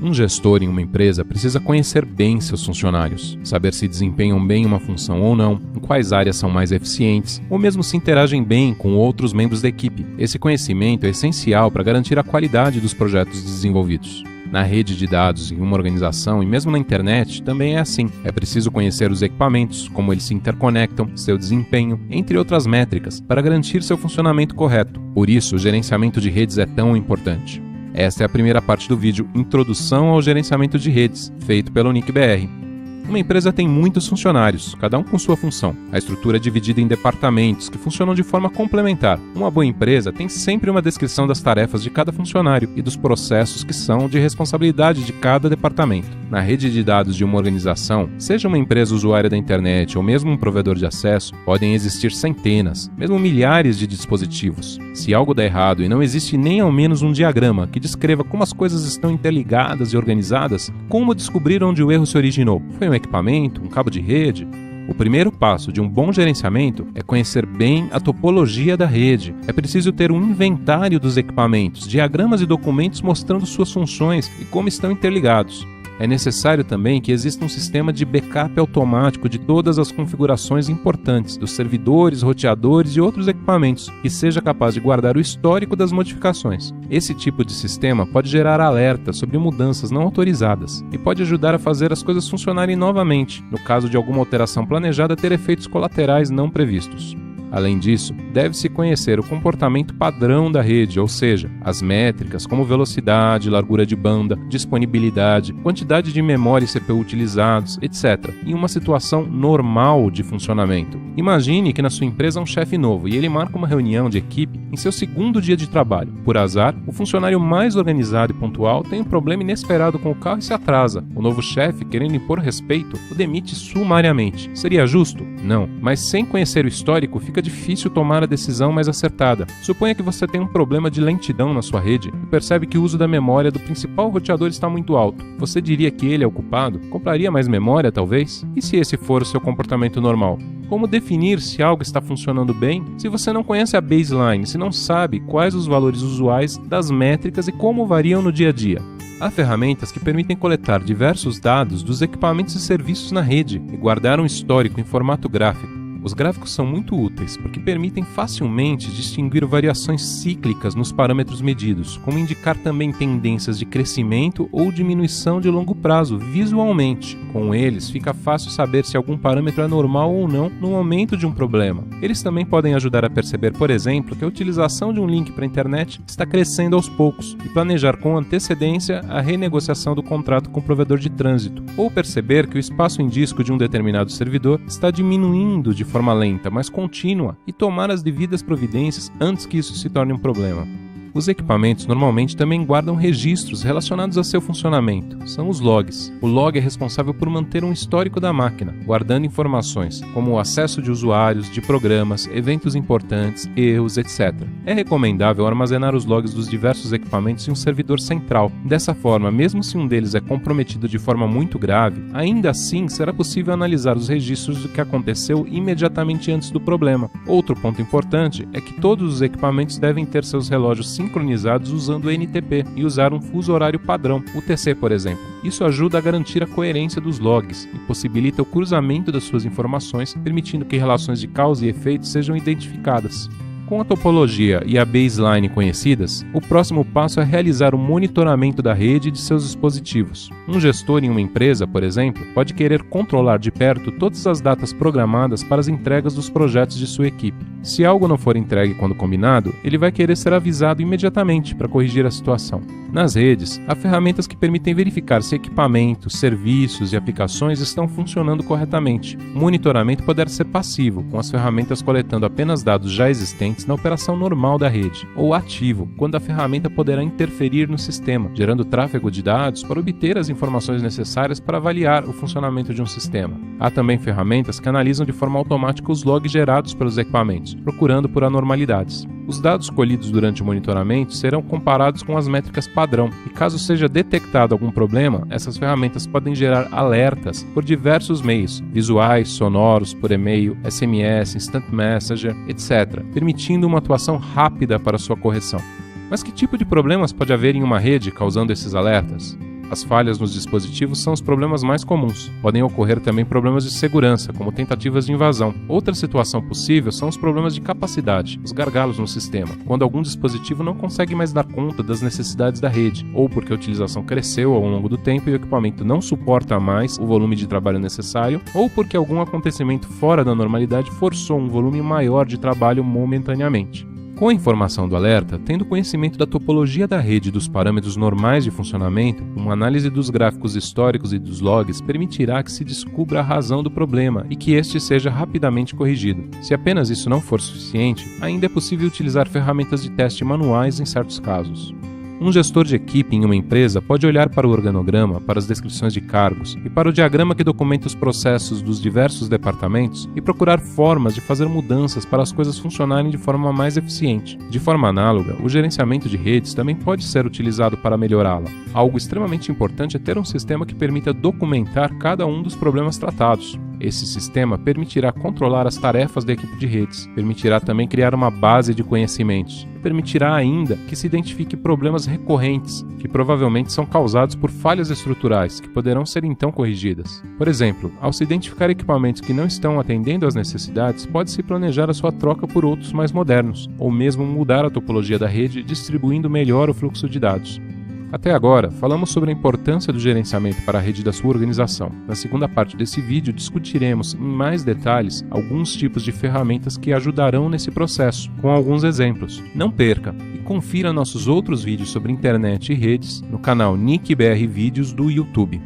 Um gestor em uma empresa precisa conhecer bem seus funcionários, saber se desempenham bem uma função ou não, em quais áreas são mais eficientes, ou mesmo se interagem bem com outros membros da equipe. Esse conhecimento é essencial para garantir a qualidade dos projetos desenvolvidos. Na rede de dados em uma organização e mesmo na internet também é assim. É preciso conhecer os equipamentos, como eles se interconectam, seu desempenho, entre outras métricas, para garantir seu funcionamento correto. Por isso, o gerenciamento de redes é tão importante. Esta é a primeira parte do vídeo Introdução ao Gerenciamento de Redes, feito pela UniCBR. Uma empresa tem muitos funcionários, cada um com sua função. A estrutura é dividida em departamentos que funcionam de forma complementar. Uma boa empresa tem sempre uma descrição das tarefas de cada funcionário e dos processos que são de responsabilidade de cada departamento. Na rede de dados de uma organização, seja uma empresa usuária da internet ou mesmo um provedor de acesso, podem existir centenas, mesmo milhares de dispositivos. Se algo der errado e não existe nem ao menos um diagrama que descreva como as coisas estão interligadas e organizadas, como descobrir onde o erro se originou? Foi um equipamento, um cabo de rede? O primeiro passo de um bom gerenciamento é conhecer bem a topologia da rede. É preciso ter um inventário dos equipamentos, diagramas e documentos mostrando suas funções e como estão interligados. É necessário também que exista um sistema de backup automático de todas as configurações importantes dos servidores, roteadores e outros equipamentos, que seja capaz de guardar o histórico das modificações. Esse tipo de sistema pode gerar alertas sobre mudanças não autorizadas e pode ajudar a fazer as coisas funcionarem novamente, no caso de alguma alteração planejada ter efeitos colaterais não previstos. Além disso, deve-se conhecer o comportamento padrão da rede, ou seja, as métricas como velocidade, largura de banda, disponibilidade, quantidade de memória e CPU utilizados, etc., em uma situação normal de funcionamento. Imagine que na sua empresa há um chefe novo e ele marca uma reunião de equipe em seu segundo dia de trabalho. Por azar, o funcionário mais organizado e pontual tem um problema inesperado com o carro e se atrasa. O novo chefe, querendo impor respeito, o demite sumariamente. Seria justo? Não, mas sem conhecer o histórico fica difícil tomar a decisão mais acertada. Suponha que você tem um problema de lentidão na sua rede e percebe que o uso da memória do principal roteador está muito alto. Você diria que ele é o culpado? Compraria mais memória, talvez? E se esse for o seu comportamento normal? Como definir se algo está funcionando bem se você não conhece a baseline, se não sabe quais os valores usuais das métricas e como variam no dia a dia? Há ferramentas que permitem coletar diversos dados dos equipamentos e serviços na rede e guardar um histórico em formato gráfico. Os gráficos são muito úteis porque permitem facilmente distinguir variações cíclicas nos parâmetros medidos, como indicar também tendências de crescimento ou diminuição de longo prazo visualmente. Com eles, fica fácil saber se algum parâmetro é normal ou não no momento de um problema. Eles também podem ajudar a perceber, por exemplo, que a utilização de um link para a internet está crescendo aos poucos e planejar com antecedência a renegociação do contrato com o provedor de trânsito, ou perceber que o espaço em disco de um determinado servidor está diminuindo de forma lenta, mas contínua, e tomar as devidas providências antes que isso se torne um problema. Os equipamentos normalmente também guardam registros relacionados a seu funcionamento. São os logs. O log é responsável por manter um histórico da máquina, guardando informações como o acesso de usuários, de programas, eventos importantes, erros, etc. É recomendável armazenar os logs dos diversos equipamentos em um servidor central. Dessa forma, mesmo se um deles é comprometido de forma muito grave, ainda assim será possível analisar os registros do que aconteceu imediatamente antes do problema. Outro ponto importante é que todos os equipamentos devem ter seus relógios sincronizados usando o NTP e usar um fuso horário padrão, UTC, por exemplo. Isso ajuda a garantir a coerência dos logs e possibilita o cruzamento das suas informações, permitindo que relações de causa e efeito sejam identificadas. Com a topologia e a baseline conhecidas, o próximo passo é realizar o monitoramento da rede e de seus dispositivos. Um gestor em uma empresa, por exemplo, pode querer controlar de perto todas as datas programadas para as entregas dos projetos de sua equipe. Se algo não for entregue quando combinado, ele vai querer ser avisado imediatamente para corrigir a situação. Nas redes, há ferramentas que permitem verificar se equipamentos, serviços e aplicações estão funcionando corretamente. O monitoramento poderá ser passivo, com as ferramentas coletando apenas dados já existentes na operação normal da rede, ou ativo, quando a ferramenta poderá interferir no sistema, gerando tráfego de dados para obter as informações necessárias para avaliar o funcionamento de um sistema. Há também ferramentas que analisam de forma automática os logs gerados pelos equipamentos, procurando por anormalidades. Os dados colhidos durante o monitoramento serão comparados com as métricas padrão, e caso seja detectado algum problema, essas ferramentas podem gerar alertas por diversos meios, visuais, sonoros, por e-mail, SMS, Instant Messenger, etc., permitindo uma atuação rápida para sua correção. Mas que tipo de problemas pode haver em uma rede causando esses alertas? As falhas nos dispositivos são os problemas mais comuns. Podem ocorrer também problemas de segurança, como tentativas de invasão. Outra situação possível são os problemas de capacidade, os gargalos no sistema, quando algum dispositivo não consegue mais dar conta das necessidades da rede, ou porque a utilização cresceu ao longo do tempo e o equipamento não suporta mais o volume de trabalho necessário, ou porque algum acontecimento fora da normalidade forçou um volume maior de trabalho momentaneamente. Com a informação do alerta, tendo conhecimento da topologia da rede e dos parâmetros normais de funcionamento, uma análise dos gráficos históricos e dos logs permitirá que se descubra a razão do problema e que este seja rapidamente corrigido. Se apenas isso não for suficiente, ainda é possível utilizar ferramentas de teste manuais em certos casos. Um gestor de equipe em uma empresa pode olhar para o organograma, para as descrições de cargos e para o diagrama que documenta os processos dos diversos departamentos e procurar formas de fazer mudanças para as coisas funcionarem de forma mais eficiente. De forma análoga, o gerenciamento de redes também pode ser utilizado para melhorá-la. Algo extremamente importante é ter um sistema que permita documentar cada um dos problemas tratados. Esse sistema permitirá controlar as tarefas da equipe de redes, permitirá também criar uma base de conhecimentos e permitirá ainda que se identifique problemas recorrentes, que provavelmente são causados por falhas estruturais, que poderão ser então corrigidas. Por exemplo, ao se identificar equipamentos que não estão atendendo às necessidades, pode-se planejar a sua troca por outros mais modernos, ou mesmo mudar a topologia da rede, distribuindo melhor o fluxo de dados. Até agora, falamos sobre a importância do gerenciamento para a rede da sua organização. Na segunda parte desse vídeo, discutiremos em mais detalhes alguns tipos de ferramentas que ajudarão nesse processo, com alguns exemplos. Não perca e confira nossos outros vídeos sobre internet e redes no canal NIC BR Vídeos do YouTube.